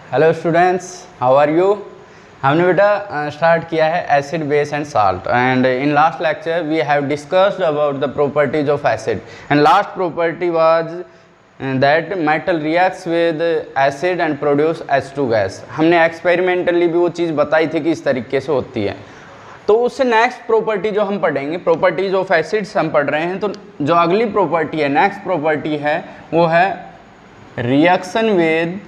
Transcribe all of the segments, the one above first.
Hello students, how are you. हमने बेटा start किया है acid base and salt, and in last lecture we have discussed about the properties of acid, and last property was that metal reacts with acid and produce H2 gas. हमने experimentally भी वो चीज़ बताई थी कि इस तरीके से होती है। तो उससे नेक्स्ट प्रॉपर्टी जो हम पढ़ेंगे, प्रॉपर्टीज ऑफ एसिड्स हम पढ़ रहे हैं, तो जो अगली प्रॉपर्टी है, नेक्स्ट प्रॉपर्टी है, वो है reaction with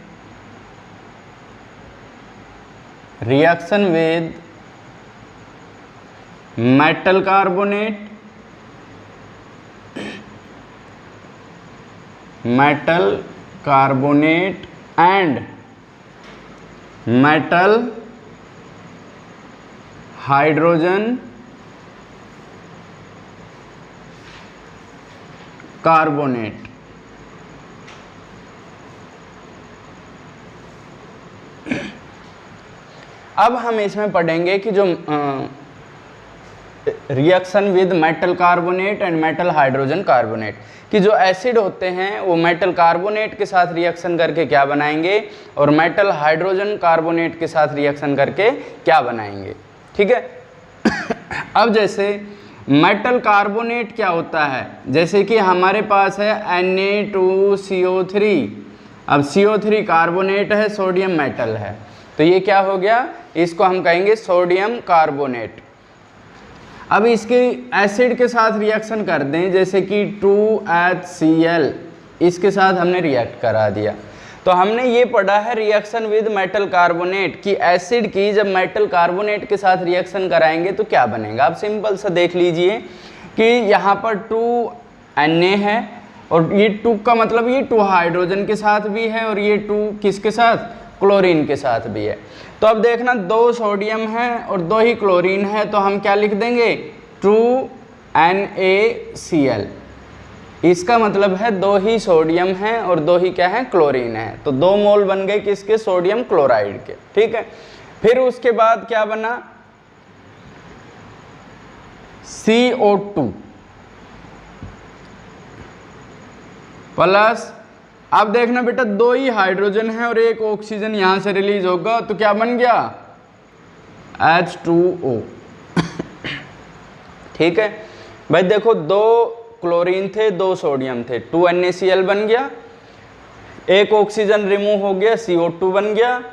metal carbonate and metal hydrogen carbonate. अब हम इसमें पढ़ेंगे कि जो reaction with metal carbonate and metal hydrogen carbonate, कि जो एसिड होते हैं वो मेटल कार्बोनेट के साथ रिएक्शन करके क्या बनाएंगे और मेटल हाइड्रोजन कार्बोनेट के साथ रिएक्शन करके क्या बनाएंगे। ठीक है। अब जैसे मेटल कार्बोनेट क्या होता है, जैसे कि हमारे पास है Na2CO3। अब CO3 कार्बोनेट है, सोडियम मेटल है, तो ये क्या हो गया, इसको हम कहेंगे सोडियम कार्बोनेट। अब इसके एसिड के साथ रिएक्शन कर दें, जैसे कि 2HCl, इसके साथ हमने रिएक्ट करा दिया, तो हमने ये पढ़ा है रिएक्शन विद मेटल कार्बोनेट कि एसिड की जब मेटल कार्बोनेट के साथ रिएक्शन कराएंगे तो क्या बनेगा। आप सिंपल सा देख लीजिए कि यहाँ पर 2Na है और ये 2 का मतलब ये 2 हाइड्रोजन के साथ भी है और ये 2 किसके साथ, क्लोरीन के साथ भी है। तो अब देखना 2 सोडियम है और 2 ही क्लोरीन है, तो हम क्या लिख देंगे 2NaCl। इसका मतलब है 2 ही सोडियम है और 2 ही क्या है, क्लोरीन है, तो 2 मोल बन गए किसके, सोडियम क्लोराइड के। ठीक है। फिर उसके बाद क्या बना, CO2 प्लस, अब देखना बेटा 2 ही हाइड्रोजन है और 1 ऑक्सीजन यहां से रिलीज होगा, तो क्या बन गया H2O। ठीक है भाई, देखो 2 क्लोरीन थे, 2 सोडियम थे, 2NaCl बन गया, 1 ऑक्सीजन रिमूव हो गया, CO2 बन गया,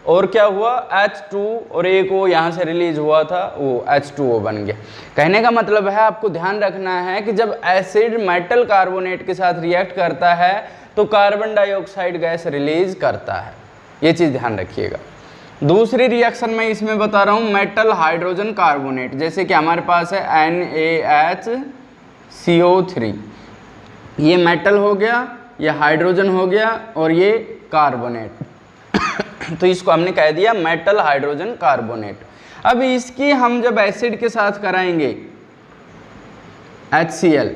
और क्या हुआ H2, और 1 O यहाँ से रिलीज हुआ था, वो H2O बन गया। कहने का मतलब है आपको ध्यान रखना है कि जब एसिड मेटल कार्बोनेट के साथ रिएक्ट करता है तो कार्बन डाइऑक्साइड गैस रिलीज करता है, ये चीज़ ध्यान रखिएगा। दूसरी रिएक्शन मैं इसमें बता रहा हूँ मेटल हाइड्रोजन कार्बोनेट, जैसे कि हमारे पास है NaHCO3, ये मेटल हो गया, ये हाइड्रोजन हो गया और ये कार्बोनेट, तो इसको हमने कह दिया मेटल हाइड्रोजन कार्बोनेट। अब इसकी हम जब एसिड के साथ कराएंगे HCl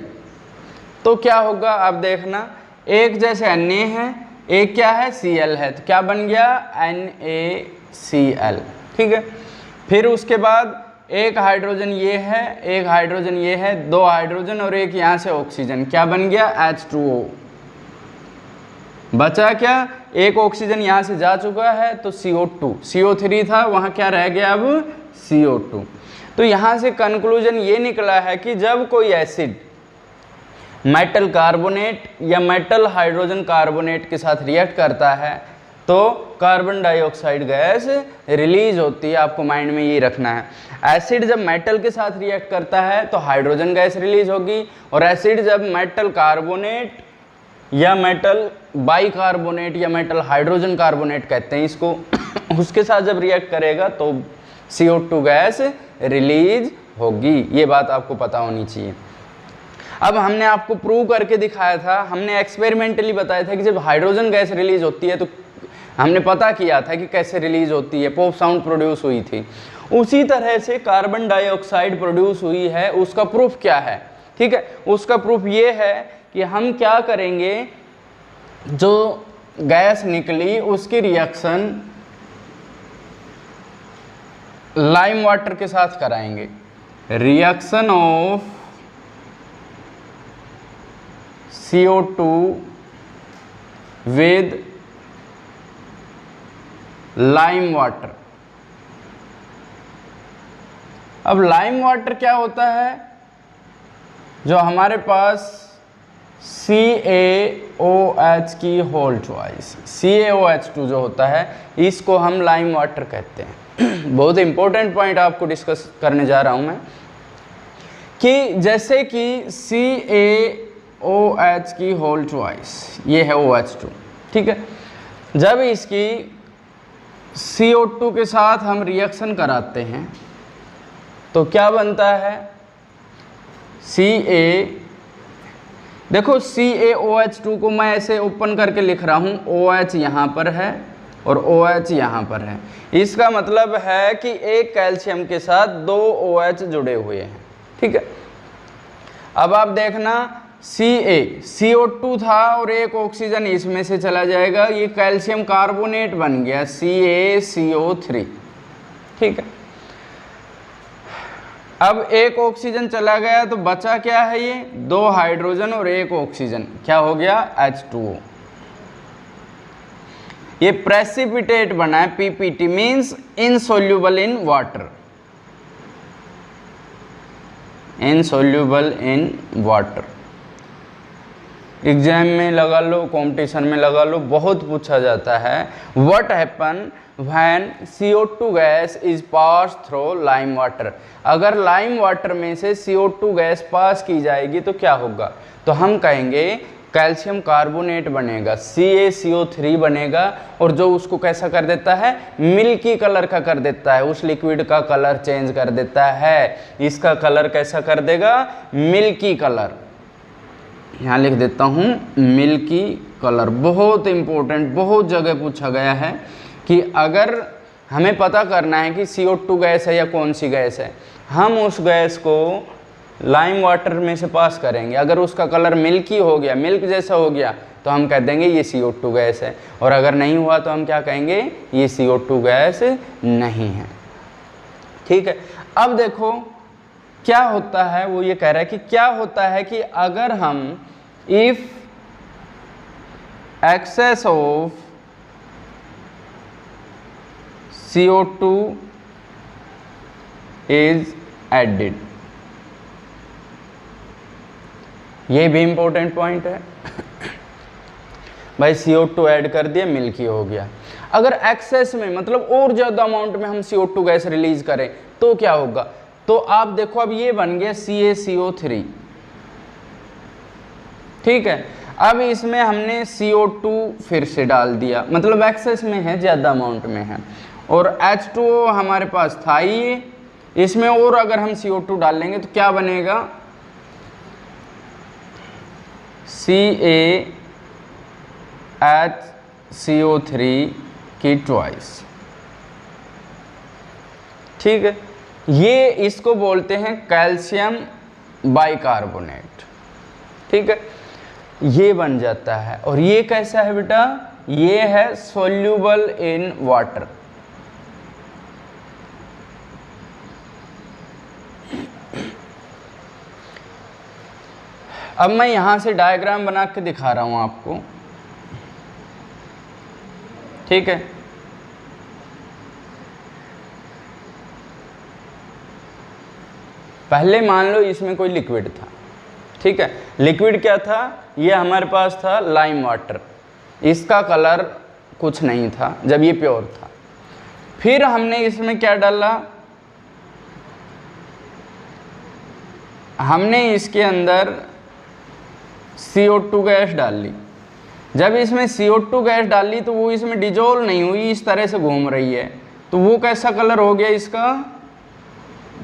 तो क्या होगा, आप देखना, एक जैसे Na है, एक क्या है Cl है, तो क्या बन गया NaCl। ठीक है। फिर उसके बाद एक हाइड्रोजन ये है, एक हाइड्रोजन ये है, 2 हाइड्रोजन और एक यहाँ से ऑक्सीजन, क्या बन गया H2O। बचा क्या, एक ऑक्सीजन यहाँ से जा चुका है तो CO2, CO3 था वहाँ क्या रह गया अब CO2। तो यहाँ से कंक्लूजन ये निकला है कि जब कोई एसिड मेटल कार्बोनेट या मेटल हाइड्रोजन कार्बोनेट के साथ रिएक्ट करता है तो कार्बन डाइऑक्साइड गैस रिलीज होती है। आपको माइंड में ये रखना है, एसिड जब मेटल के साथ रिएक्ट करता है तो हाइड्रोजन गैस रिलीज होगी, और एसिड जब मेटल कार्बोनेट या मेटल बाइकार्बोनेट या मेटल हाइड्रोजन कार्बोनेट कहते हैं इसको, उसके साथ जब रिएक्ट करेगा तो CO2 गैस रिलीज होगी। ये बात आपको पता होनी चाहिए। अब हमने आपको प्रूव करके दिखाया था, हमने एक्सपेरिमेंटली बताया था कि जब हाइड्रोजन गैस रिलीज होती है तो हमने पता किया था कि कैसे रिलीज होती है, पॉप साउंड प्रोड्यूस हुई थी। उसी तरह से कार्बन डाइऑक्साइड प्रोड्यूस हुई है, उसका प्रूफ क्या है। ठीक है, उसका प्रूफ ये है कि हम क्या करेंगे, जो गैस निकली उसकी रिएक्शन लाइम वाटर के साथ कराएंगे, reaction of CO2 with lime water. अब लाइम वाटर क्या होता है, जो हमारे पास CaOH की होल ट्वाइस, CaOH2 जो होता है, इसको हम लाइम वाटर कहते हैं। बहुत इंपॉर्टेंट पॉइंट आपको डिस्कस करने जा रहा हूं मैं, कि जैसे कि CaOH की होल ट्वाइस, ये है OH2, ठीक है। जब इसकी CO2 के साथ हम रिएक्शन कराते हैं तो क्या बनता है, देखो CaOH2 को मैं ऐसे ओपन करके लिख रहा हूँ, OH यहाँ पर है और OH यहाँ पर है। इसका मतलब है कि एक कैल्शियम के साथ 2 OH जुड़े हुए हैं, ठीक है। अब आप देखना, CO2 था और एक ऑक्सीजन इसमें से चला जाएगा, ये कैल्शियम कार्बोनेट बन गया CaCO3, ठीक है। अब एक ऑक्सीजन चला गया तो बचा क्या है, ये 2 हाइड्रोजन और 1 ऑक्सीजन, क्या हो गया H2O। ये प्रेसिपिटेट बना है, PPT means insoluble in water, insoluble in water. Exam में लगा लो, कंपटीशन में लगा लो, बहुत पूछा जाता है। What happen when CO2 gas is pass through lime water. अगर लाइम वाटर में से CO2 गैस पास की जाएगी तो क्या होगा, तो हम कहेंगे कैल्शियम कार्बोनेट बनेगा, CaCO3 बनेगा, और जो उसको कैसा कर देता है, मिल्की कलर का कर देता है, उस लिक्विड का कलर चेंज कर देता है। इसका कलर कैसा कर देगा, मिल्की कलर, यहाँ लिख देता हूँ मिल्की कलर। बहुत इंपॉर्टेंट, बहुत जगह पूछा गया है कि अगर हमें पता करना है कि CO2 गैस है या कौन सी गैस है, हम उस गैस को लाइम वाटर में से पास करेंगे। अगर उसका कलर मिल्की हो गया, मिल्क जैसा हो गया, तो हम कह देंगे ये CO2 गैस है, और अगर नहीं हुआ तो हम क्या कहेंगे, ये CO2 गैस नहीं है, ठीक है। अब देखो क्या होता है, वो ये कह रहा है कि क्या होता है कि अगर हम if excess of CO2 is added, ये भी इंपॉर्टेंट पॉइंट है भाई। CO2 ऐड कर दिया, मिल्की हो गया। अगर एक्सेस में मतलब और ज़्यादा अमाउंट में हम CO2 गैस रिलीज करें तो क्या होगा, तो आप देखो अब ये बन गया CaCO3, ठीक है। अब इसमें हमने CO2 फिर से डाल दिया, मतलब एक्सेस में है, ज़्यादा अमाउंट में है, और H2O हमारे पास था ही, इसमें और अगर हम CO2 डाल लेंगे तो क्या बनेगा, CaHCO3 की ट्वाइस, ठीक है। ये इसको बोलते हैं कैल्शियम बाइकार्बोनेट, ठीक है, ये बन जाता है। और ये कैसा है बेटा, ये है सोल्यूबल इन वाटर। अब मैं यहां से डायग्राम बना के दिखा रहा हूं आपको, ठीक है। पहले मान लो इसमें कोई लिक्विड था, ठीक है। लिक्विड क्या था, ये हमारे पास था लाइम वाटर, इसका कलर कुछ नहीं था जब ये प्योर था। फिर हमने इसमें क्या डाला, हमने इसके अंदर CO2 गैस डाल ली। जब इसमें CO2 गैस डाल ली तो वो इसमें डिजोल्व नहीं हुई, इस तरह से घूम रही है, तो वो कैसा कलर हो गया, इसका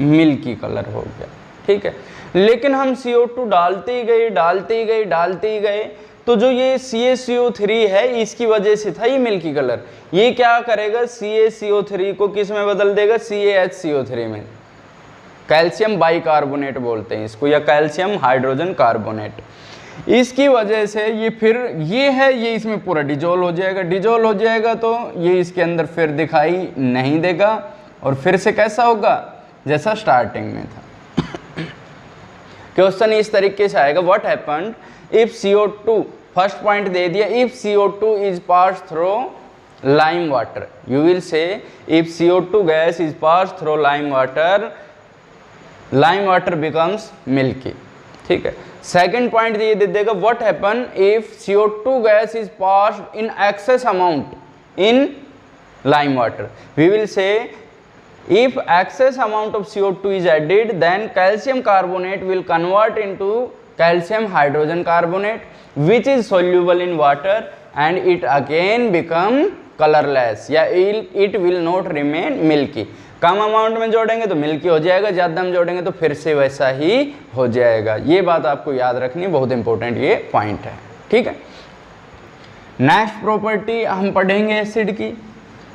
मिल्की कलर हो गया, ठीक है। लेकिन हम CO2 डालते ही गए, डालते ही गए, डालते ही गए, तो जो ये CaCO3 है इसकी वजह से था ये मिल्की कलर। ये क्या करेगा, CaCO3 को किस में बदल देगा, CaHCO3 में। कैल्शियम बाइकार्बोनेट बोलते हैं इसको, या कैल्शियम हाइड्रोजन कार्बोनेट। इसकी वजह से ये फिर ये है, ये इसमें पूरा डिजोल्व हो जाएगा। डिजोल्व हो जाएगा तो ये इसके अंदर फिर दिखाई नहीं देगा, और फिर से कैसा होगा जैसा स्टार्टिंग में था। क्वेश्चन इस तरीके से आएगा, what happened if CO2, first point दे दिया, if CO2 is pass through lime water. You will say if CO2 gas is passed through lime water becomes milky. ठीक है. सेकेंड पॉइंट ये दे देगा what happen if CO2 gas is passed in excess amount in lime water. We will say if excess amount of CO2 is added, then calcium carbonate will convert into calcium hydrogen carbonate, which is soluble in water, and it again become colorless या it will not remain milky. Come amount में जोड़ेंगे तो milky हो जाएगा, ज़्यादा में जोड़ेंगे तो फिर से वैसा ही हो जाएगा. ये बात आपको याद रखनी, बहुत इंपॉर्टेंट ये पॉइंट है. ठीक है. नेक्स्ट प्रॉपर्टी हम पढ़ेंगे एसिड की.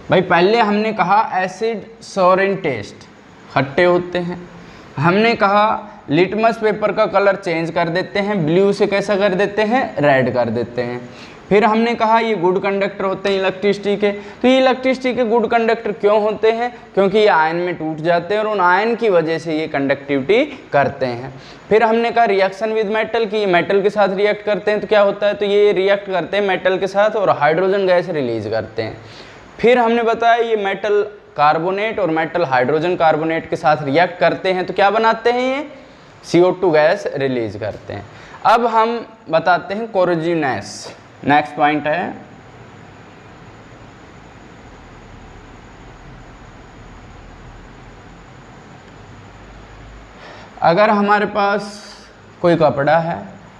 भाई पहले हमने कहा एसिड सोर इन टेस्ट, खट्टे होते हैं. हमने कहा लिटमस पेपर का कलर चेंज कर देते हैं, ब्लू से कैसा कर देते हैं, रेड कर देते हैं. फिर हमने कहा ये गुड कंडक्टर होते हैं इलेक्ट्रिसिटी के. तो ये इलेक्ट्रिसिटी के गुड कंडक्टर क्यों होते हैं, क्योंकि ये आयन में टूट जाते हैं और उन आयन की वजह से ये कंडक्टिविटी करते हैं. फिर हमने कहा रिएक्शन विद मेटल की, मेटल के साथ रिएक्ट करते हैं तो क्या होता है, तो ये रिएक्ट करते हैं मेटल के साथ और हाइड्रोजन गैस रिलीज करते हैं. फिर हमने बताया ये मेटल कार्बोनेट और मेटल हाइड्रोजन कार्बोनेट के साथ रिएक्ट करते हैं तो क्या बनाते हैं, ये CO2 गैस रिलीज करते हैं. अब हम बताते हैं कोरोजिवनेस. नेक्स्ट पॉइंट है अगर हमारे पास कोई कपड़ा है,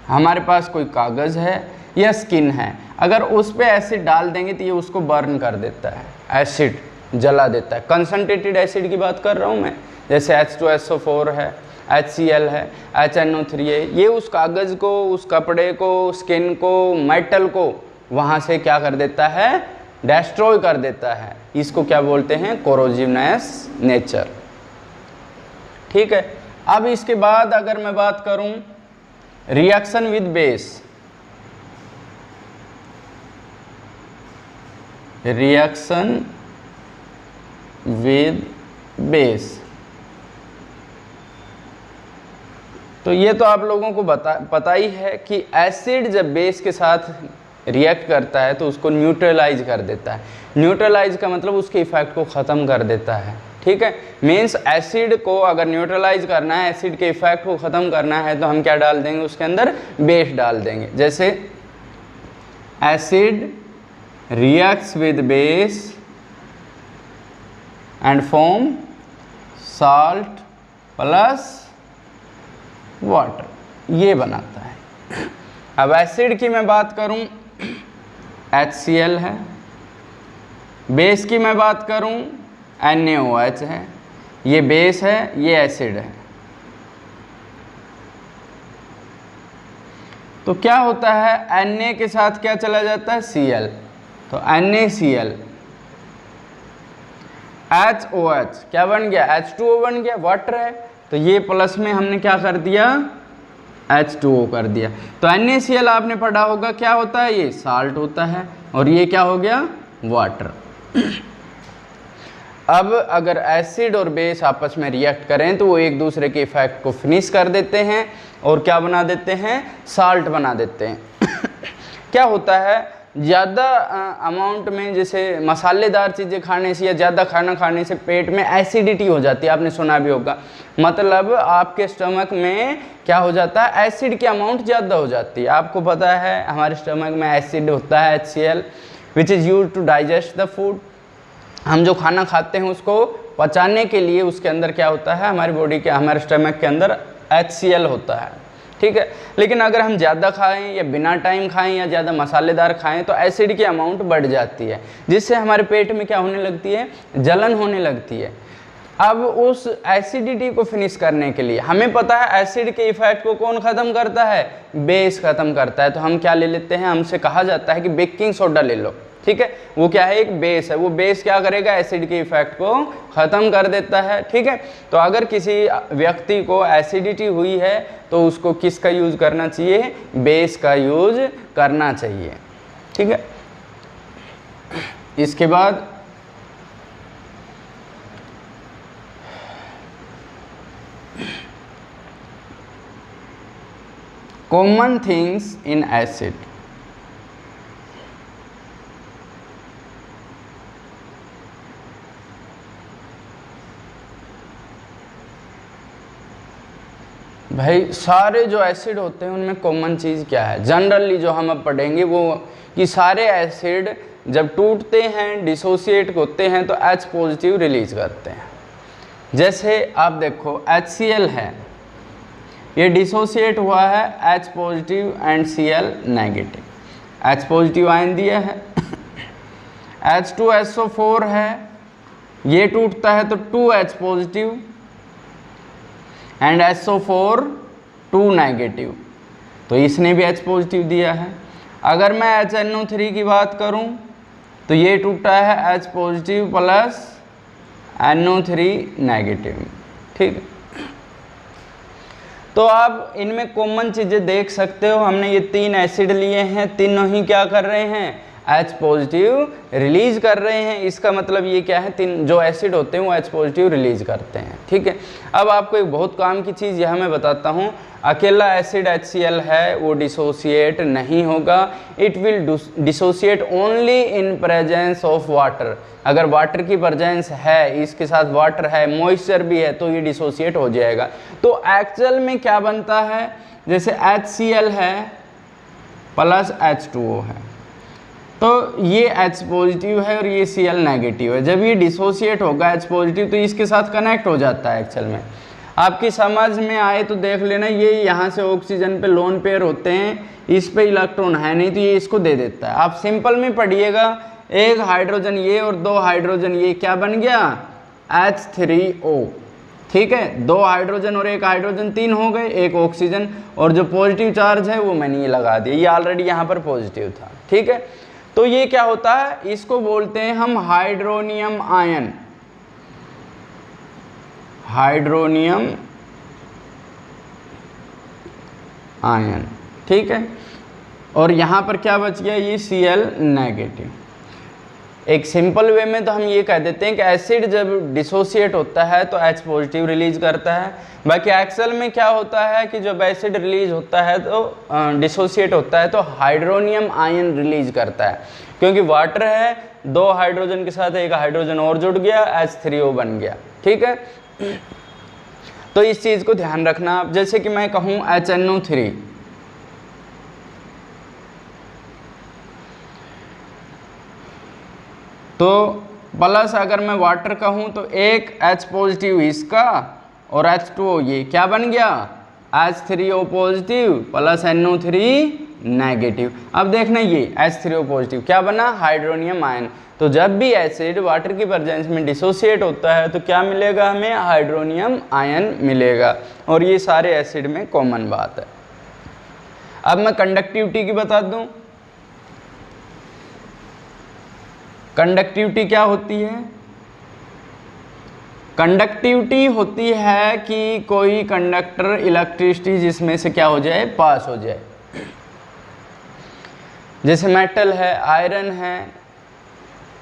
हमारे पास कोई कागज़ है या स्किन है, अगर उस पे एसिड डाल देंगे तो ये उसको बर्न कर देता है, एसिड जला देता है. कंसनट्रेटेड एसिड की बात कर रहा हूँ मैं, जैसे H2SO4 है, HCl है, HNO3 है. ये उस कागज़ को, उस कपड़े को, स्किन को, मेटल को वहाँ से क्या कर देता है, डिस्ट्रॉय कर देता है. इसको क्या बोलते हैं, कोरोजिवनेस नेचर. ठीक है. अब इसके बाद अगर मैं बात करूँ reaction with base, reaction with base, तो ये तो आप लोगों को पता ही है कि एसिड जब बेस के साथ रिएक्ट करता है तो उसको न्यूट्रलाइज कर देता है. न्यूट्रलाइज का मतलब उसके इफेक्ट को ख़त्म कर देता है. ठीक है. मीन्स एसिड को अगर न्यूट्रलाइज करना है, एसिड के इफेक्ट को ख़त्म करना है तो हम क्या डाल देंगे, उसके अंदर बेस डाल देंगे. जैसे acid reacts with base and form salt plus water, ये बनाता है. अब एसिड की मैं बात करूं HCl है, बेस की मैं बात करूं NaOH है. ये बेस है, ये एसिड है. तो क्या होता है, Na के साथ क्या चला जाता है, Cl, तो NaCl, HOH क्या बन गया, H2O बन गया, वाटर है. तो ये प्लस में हमने क्या कर दिया, H2O कर दिया. तो NaCl आपने पढ़ा होगा क्या होता है, ये साल्ट होता है और ये क्या हो गया, वाटर. अब अगर एसिड और बेस आपस में रिएक्ट करें तो वो एक दूसरे के इफेक्ट को फिनिश कर देते हैं और क्या बना देते हैं, साल्ट बना देते हैं. क्या होता है, ज़्यादा अमाउंट में जैसे मसालेदार चीज़ें खाने से या ज़्यादा खाना खाने से पेट में एसिडिटी हो जाती है, आपने सुना भी होगा. मतलब आपके स्टमक में क्या हो जाता है, एसिड की अमाउंट ज़्यादा हो जाती है. आपको पता है हमारे स्टमक में एसिड होता है HCl which is use to digest the food. हम जो खाना खाते हैं उसको पचाने के लिए उसके अंदर क्या होता है, हमारी बॉडी के, हमारे स्टमक के अंदर HCl होता है. ठीक है. लेकिन अगर हम ज़्यादा खाएं या बिना टाइम खाएं या ज़्यादा मसालेदार खाएं तो एसिड की अमाउंट बढ़ जाती है, जिससे हमारे पेट में क्या होने लगती है, जलन होने लगती है. अब उस एसिडिटी को फिनिश करने के लिए हमें पता है एसिड के इफेक्ट को कौन ख़त्म करता है, बेस ख़त्म करता है. तो हम क्या ले लेते हैं, हमसे कहा जाता है कि बेकिंग सोडा ले लो. ठीक है. वो क्या है, एक बेस है. वो बेस क्या करेगा, एसिड के इफेक्ट को ख़त्म कर देता है. ठीक है. तो अगर किसी व्यक्ति को एसिडिटी हुई है तो उसको किसका यूज़ करना चाहिए, बेस का यूज़ करना चाहिए. ठीक है. इसके बाद कॉमन थिंग्स इन एसिड. भाई सारे जो एसिड होते हैं उनमें कॉमन चीज़ क्या है, जनरली जो हम अब पढ़ेंगे वो कि सारे एसिड जब टूटते हैं डिसोसिएट होते हैं तो H पॉजिटिव रिलीज करते हैं। जैसे आप देखो HCl है, ये डिसोसिएट हुआ है H positive and Cl negative, H positive ion दिया है। H2SO4 है, ये टूटता है तो 2H positive and SO4 2 negative, तो इसने भी H पॉजिटिव दिया है। अगर मैं HNO3 की बात करूं तो ये टूटा है H positive plus NO3 negative, ठीक है। तो आप इनमें कॉमन चीज़ें देख सकते हो, हमने ये 3 एसिड लिए हैं, तीनों ही क्या कर रहे हैं, H पॉजिटिव रिलीज कर रहे हैं। इसका मतलब ये क्या है, तीन जो एसिड होते हैं वो H पॉजिटिव रिलीज करते हैं, ठीक है। अब आपको एक बहुत काम की चीज़ यह मैं बताता हूँ, अकेला एसिड HCl है वो डिसोसिएट नहीं होगा, it will dissociate only in presence of water. अगर वाटर की प्रेजेंस है, इसके साथ वाटर है, मॉइस्चर भी है, तो ये डिसोसिएट हो जाएगा। तो एक्चुअल में क्या बनता है, जैसे HCl है प्लस H2O है, तो ये H पॉजिटिव है और ये Cl नेगेटिव है। जब ये डिसोसिएट होगा H पॉजिटिव तो इसके साथ कनेक्ट हो जाता है। एक्चुअल में आपकी समझ में आए तो देख लेना, ये यहाँ से ऑक्सीजन पे लोन पेयर होते हैं, इस पे इलेक्ट्रॉन है नहीं तो ये इसको दे देता है। आप सिंपल में पढ़िएगा, एक हाइड्रोजन ये और 2 हाइड्रोजन ये, क्या बन गया, H3O, ठीक है। 2 हाइड्रोजन और 1 हाइड्रोजन 3 हो गए, 1 ऑक्सीजन, और जो पॉजिटिव चार्ज है वो मैंने ये लगा दिया, ये ऑलरेडी यहाँ पर पॉजिटिव था, ठीक है। तो ये क्या होता है, इसको बोलते हैं हम हाइड्रोनियम आयन, हाइड्रोनियम आयन, ठीक है। और यहाँ पर क्या बच गया, ये Cl नेगेटिव। एक सिंपल वे में तो हम ये कह देते हैं कि एसिड जब डिसोसिएट होता है तो H पॉजिटिव रिलीज करता है। बाकी एक्चुअल में क्या होता है कि जब एसिड रिलीज होता है तो डिसोसिएट होता है तो हाइड्रोनियम आयन रिलीज करता है, क्योंकि वाटर है, 2 हाइड्रोजन के साथ 1 हाइड्रोजन और जुड़ गया, H3O बन गया, ठीक है। तो इस चीज़ को ध्यान रखना आप। जैसे कि मैं कहूँ HNO3, तो प्लस अगर मैं वाटर कहूँ तो एक H पॉजिटिव इसका और H2O ये क्या बन गया, H3O positive plus NO3 negative. अब देखना ये H3O पॉजिटिव क्या बना, हाइड्रोनियम आयन। तो जब भी एसिड वाटर की प्रेजेंस में डिसोसिएट होता है तो क्या मिलेगा हमें, हाइड्रोनियम आयन मिलेगा, और ये सारे एसिड में कॉमन बात है। अब मैं कंडक्टिविटी की बता दूं, कंडक्टिविटी क्या होती है, कंडक्टिविटी होती है कि कोई कंडक्टर इलेक्ट्रिसिटी जिसमें से क्या हो जाए, पास हो जाए। जैसे मेटल है, आयरन है,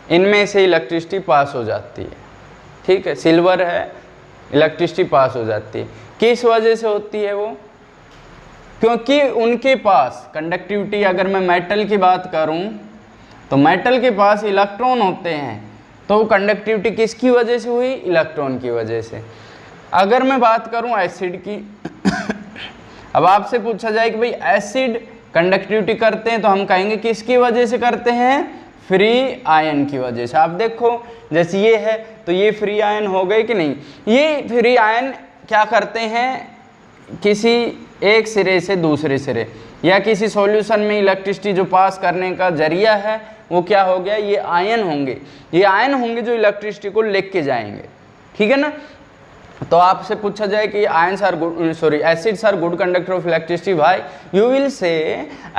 इनमें से इलेक्ट्रिसिटी पास हो जाती है, ठीक है। सिल्वर है, इलेक्ट्रिसिटी पास हो जाती है। किस वजह से होती है वो, क्योंकि उनके पास कंडक्टिविटी, अगर मैं मेटल की बात करूं तो मेटल के पास इलेक्ट्रॉन होते हैं, तो कंडक्टिविटी किसकी वजह से हुई, इलेक्ट्रॉन की वजह से। अगर मैं बात करूं एसिड की अब आपसे पूछा जाए कि भाई एसिड कंडक्टिविटी करते हैं, तो हम कहेंगे किसकी वजह से करते हैं, फ्री आयन की वजह से। आप देखो जैसे ये है तो ये फ्री आयन हो गए कि नहीं, ये फ्री आयन क्या करते हैं, किसी एक सिरे से दूसरे सिरे या किसी सॉल्यूशन में इलेक्ट्रिसिटी जो पास करने का जरिया है वो क्या हो गया, ये आयन होंगे, ये आयन होंगे जो इलेक्ट्रिसिटी को लेके जाएंगे, ठीक है ना। तो आपसे पूछा जाए कि ions are good, sorry acids are good conductor of electricity, भाई you will say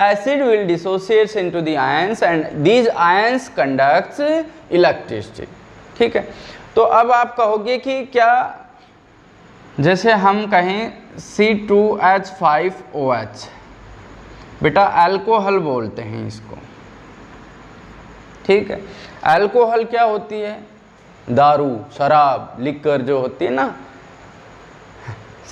acid will dissociates into the ions and these ions conducts electricity, ठीक है। तो अब आप कहोगे कि क्या, जैसे हम कहें C2H5OH, बेटा अल्कोहल बोलते हैं इसको, ठीक है। अल्कोहल क्या होती है, दारू, शराब, लिकर जो होती है ना,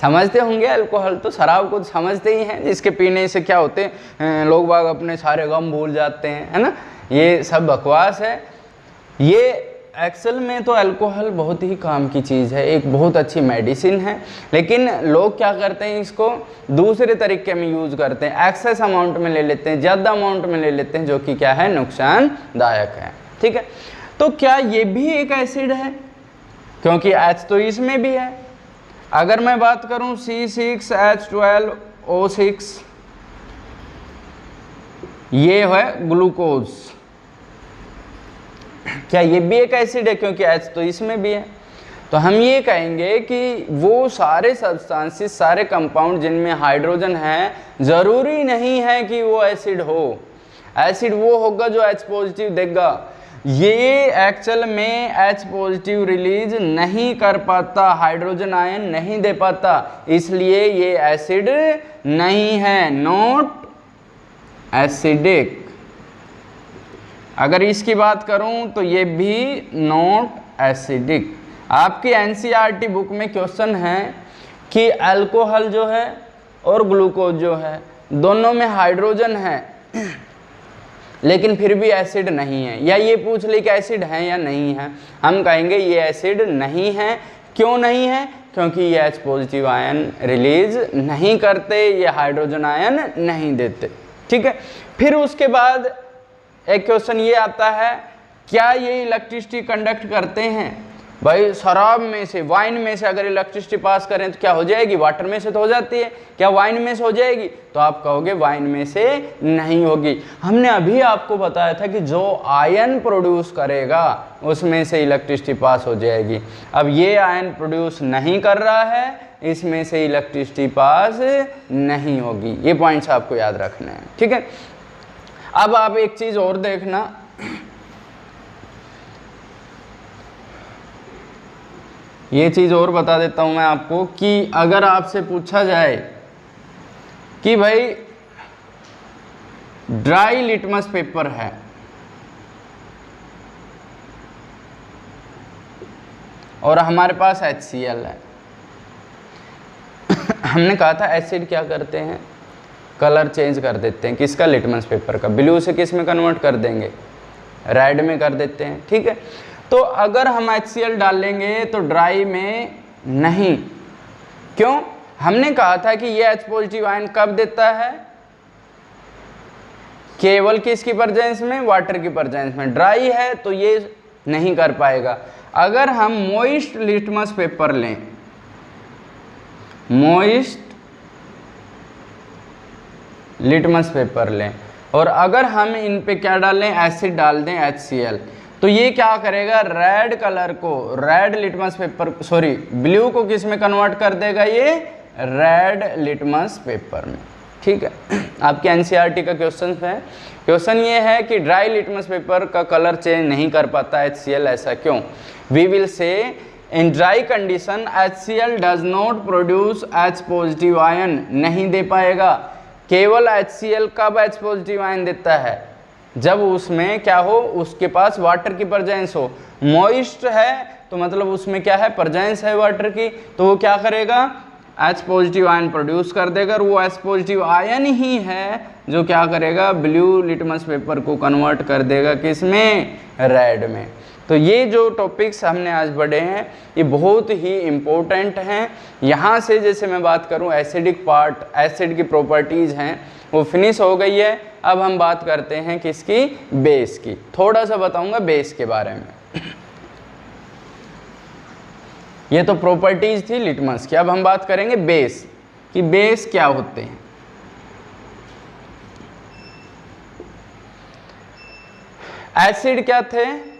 समझते होंगे अल्कोहल, तो शराब को समझते ही हैं, जिसके पीने से क्या होते हैं लोग बाग अपने सारे गम भूल जाते हैं, है ना। ये सब बकवास है। ये एक्चुअल में तो अल्कोहल बहुत ही काम की चीज़ है, एक बहुत अच्छी मेडिसिन है, लेकिन लोग क्या करते हैं, इसको दूसरे तरीके में यूज़ करते हैं, एक्सेस अमाउंट में ले लेते हैं, ज़्यादा अमाउंट में ले लेते हैं, जो कि क्या है, नुकसानदायक है। ठीक है, तो क्या ये भी एक एसिड है, क्योंकि H तो इसमें भी है। अगर मैं बात करूं C6H12O6, ये है ग्लूकोज, क्या ये भी एक एसिड है, क्योंकि H तो इसमें भी है। तो हम ये कहेंगे कि वो सारे सब्सटेंसेस, सारे कंपाउंड जिनमें हाइड्रोजन है, ज़रूरी नहीं है कि वो एसिड हो। एसिड वो होगा जो H पॉजिटिव देगा। ये एक्चुअल में H पॉजिटिव रिलीज नहीं कर पाता, हाइड्रोजन आयन नहीं दे पाता, इसलिए ये एसिड नहीं है, नॉट एसिडिक। अगर इसकी बात करूं तो ये भी नॉट एसिडिक। आपकी एनसीईआरटी बुक में क्वेश्चन है कि अल्कोहल जो है और ग्लूकोज जो है, दोनों में हाइड्रोजन है लेकिन फिर भी एसिड नहीं है, या ये पूछ ले कि एसिड है या नहीं है, हम कहेंगे ये एसिड नहीं है। क्यों नहीं है? क्योंकि ये H पॉजिटिव आयन रिलीज नहीं करते, ये हाइड्रोजन आयन नहीं देते। ठीक है, फिर उसके बाद एक क्वेश्चन ये आता है, क्या ये इलेक्ट्रिसिटी कंडक्ट करते हैं? भाई शराब में से, वाइन में से अगर इलेक्ट्रिसिटी पास करें तो क्या हो जाएगी? वाटर में से तो हो जाती है, क्या वाइन में से हो जाएगी? तो आप कहोगे वाइन में से नहीं होगी। हमने अभी आपको बताया था कि जो आयन प्रोड्यूस करेगा उसमें से इलेक्ट्रिसिटी पास हो जाएगी। अब ये आयन प्रोड्यूस नहीं कर रहा है, इसमें से इलेक्ट्रिसिटी पास नहीं होगी। ये पॉइंट्स आपको याद रखने हैं। ठीक है, अब आप एक चीज और देखना, ये चीज और बता देता हूं मैं आपको कि अगर आपसे पूछा जाए कि भाई ड्राई लिटमस पेपर है और हमारे पास HCl है, हमने कहा था एसिड क्या करते हैं, कलर चेंज कर देते हैं। किसका? लिटमस पेपर का। ब्लू से किस में कन्वर्ट कर देंगे? रेड में कर देते हैं। ठीक है, तो अगर हम HCl डालेंगे तो ड्राई में नहीं। क्यों? हमने कहा था कि ये H पॉजिटिव आयन कब देता है? केवल किसकी प्रेजेंस में? वाटर की प्रेजेंस में। ड्राई है तो ये नहीं कर पाएगा। अगर हम मॉइस्ट लिटमस पेपर लें, मॉइस्ट लिटमस पेपर लें, और अगर हम इन पे क्या डालें? एसिड डाल दें HCl, तो ये क्या करेगा? रेड कलर को, red litmus paper, sorry blue को किस में कन्वर्ट कर देगा? ये रेड लिटमस पेपर में। ठीक है, आपके एनसीईआरटी का क्वेश्चन है। क्वेश्चन ये है कि ड्राई लिटमस पेपर का कलर चेंज नहीं कर पाता HCl, ऐसा क्यों? We will say in dry condition HCl does not produce H positive ion, नहीं दे पाएगा। केवल HCl कब H पॉजिटिव आयन देता है? जब उसमें क्या हो? उसके पास वाटर की प्रेजेंस हो। मॉइस्ट है तो मतलब उसमें क्या है? प्रेजेंस है वाटर की, तो वो क्या करेगा? H पॉजिटिव आयन प्रोड्यूस कर देगा, और वो H पॉजिटिव आयन ही है जो क्या करेगा? ब्लू लिटमस पेपर को कन्वर्ट कर देगा किसमें? रेड में। तो ये जो टॉपिक्स हमने आज पढ़े हैं ये बहुत ही इम्पोर्टेंट हैं। यहाँ से जैसे मैं बात करूँ एसिडिक पार्ट, एसिड की प्रॉपर्टीज़ हैं वो फिनिश हो गई है। अब हम बात करते हैं किसकी? बेस की। थोड़ा सा बताऊंगा बेस के बारे में। ये तो प्रॉपर्टीज थी लिटमस की, अब हम बात करेंगे बेस कि बेस क्या होते हैं। एसिड क्या थे?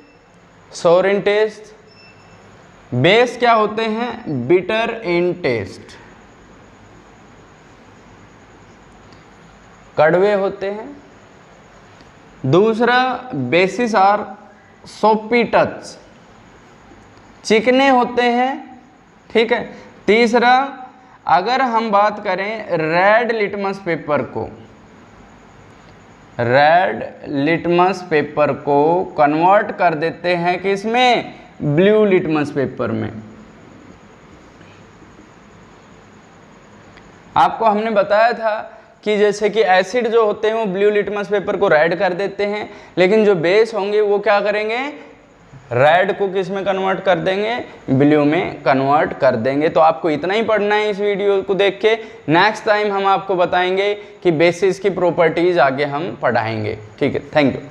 सोर इन टेस्ट। बेस क्या होते हैं? बिटर इन टेस्ट, कड़वे होते हैं। दूसरा, बेसिस आर सोपी टच, चिकने होते हैं। ठीक है। तीसरा, अगर हम बात करें रेड लिटमस पेपर को, रेड लिटमस पेपर को कन्वर्ट कर देते हैं किसमें? ब्लू लिटमस पेपर में। आपको हमने बताया था कि जैसे कि एसिड जो होते हैं वो ब्लू लिटमस पेपर को रेड कर देते हैं, लेकिन जो बेस होंगे वो क्या करेंगे? रेड को किस में कन्वर्ट कर देंगे, ब्लू में कन्वर्ट कर देंगे। तो आपको इतना ही पढ़ना है इस वीडियो को देख के। नेक्स्ट टाइम हम आपको बताएंगे कि बेसिस की प्रॉपर्टीज आगे हम पढ़ाएंगे। ठीक है, थैंक यू।